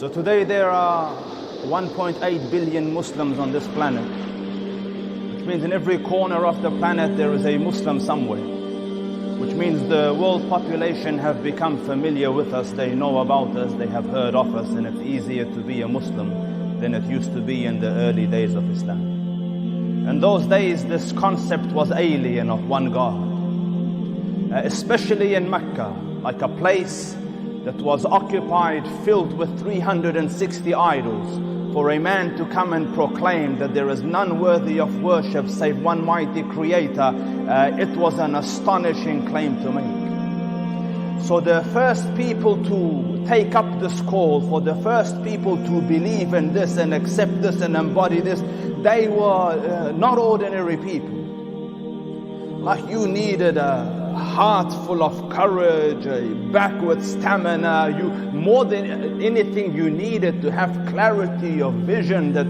So today there are 1.8 billion Muslims on this planet, which means in every corner of the planet there is a Muslim somewhere, which means the world population have become familiar with us, they know about us, they have heard of us, and it's easier to be a Muslim than it used to be in the early days of Islam. In those days this concept was alien of one God, especially in Mecca, like a place that was occupied, filled with 360 idols. For a man to come and proclaim that there is none worthy of worship save one mighty creator, it was an astonishing claim to make. So the first people to take up this call, for the first people to believe in this and accept this and embody this, they were not ordinary people. Like you needed a heart full of courage, a backward stamina. More than anything, you needed to have clarity of vision that,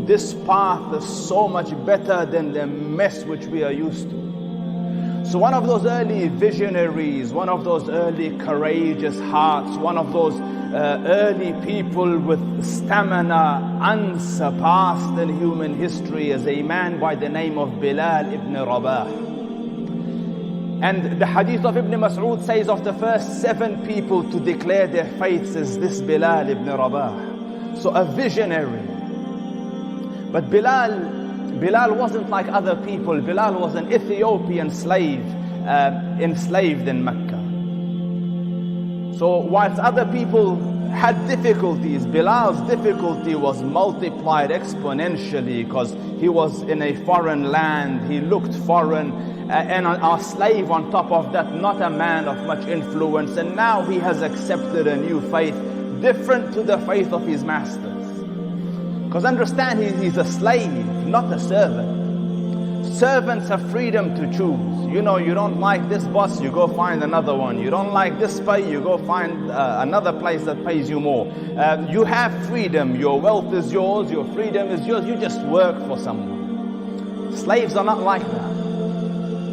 this path is so much better than the mess which we are used to. So one of those early visionaries, one of those early courageous hearts, one of those early people with stamina unsurpassed in human history is a man by the name of Bilal ibn Rabah. And the hadith of Ibn Mas'ud says of the first 7 people to declare their faiths is this Bilal ibn Rabah. So a visionary. But Bilal wasn't like other people. Bilal was an Ethiopian slave, enslaved in Mecca. So whilst other people had difficulties, Bilal's difficulty was multiplied exponentially because he was in a foreign land, he looked foreign, and a slave on top of that, not a man of much influence, and now he has accepted a new faith, different to the faith of his masters. Because understand, he's a slave, not a servant. Servants have freedom to choose. You don't like this boss, you go find another one. You don't like this pay, you go find another place that pays you more. You have freedom, your wealth is yours, your freedom is yours, you just work for someone. Slaves are not like that.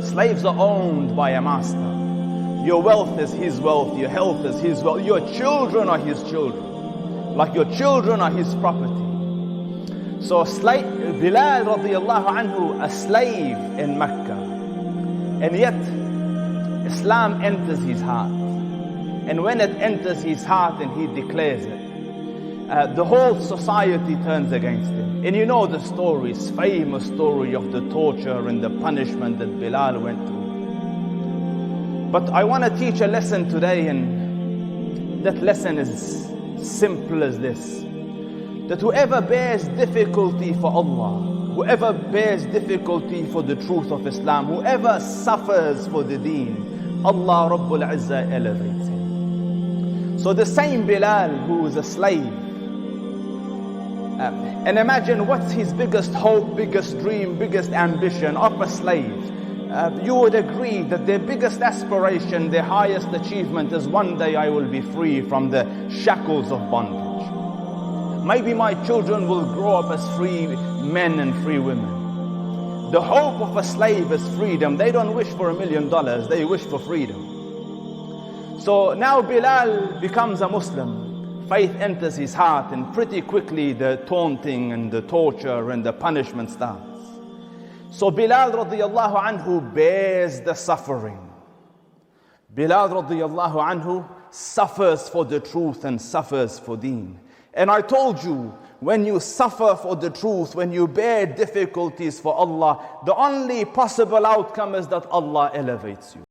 Slaves are owned by a master. Your wealth is his wealth, your health is his wealth, your children are his children. Like your children are his property. So Bilal radiallahu anhu, a slave in Mecca, and yet Islam enters his heart. And when it enters his heart and he declares it, the whole society turns against him. And you know the stories, famous story of the torture and the punishment that Bilal went through. But I want to teach a lesson today, and that lesson is simple as this. That whoever bears difficulty for Allah, whoever bears difficulty for the truth of Islam, whoever suffers for the deen, Allah Rabbul Izzah elevates him. So the same Bilal who is a slave, and imagine what's his biggest hope, biggest dream, biggest ambition of a slave. You would agree that their biggest aspiration, their highest achievement is one day I will be free from the shackles of bondage. Maybe my children will grow up as free men and free women. The hope of a slave is freedom. They don't wish for $1 million, they wish for freedom. So now Bilal becomes a Muslim. Faith enters his heart, and pretty quickly the taunting and the torture and the punishment starts. So Bilal radiallahu anhu bears the suffering. Bilal radiallahu anhu suffers for the truth and suffers for deen. And I told you, when you suffer for the truth, when you bear difficulties for Allah, the only possible outcome is that Allah elevates you.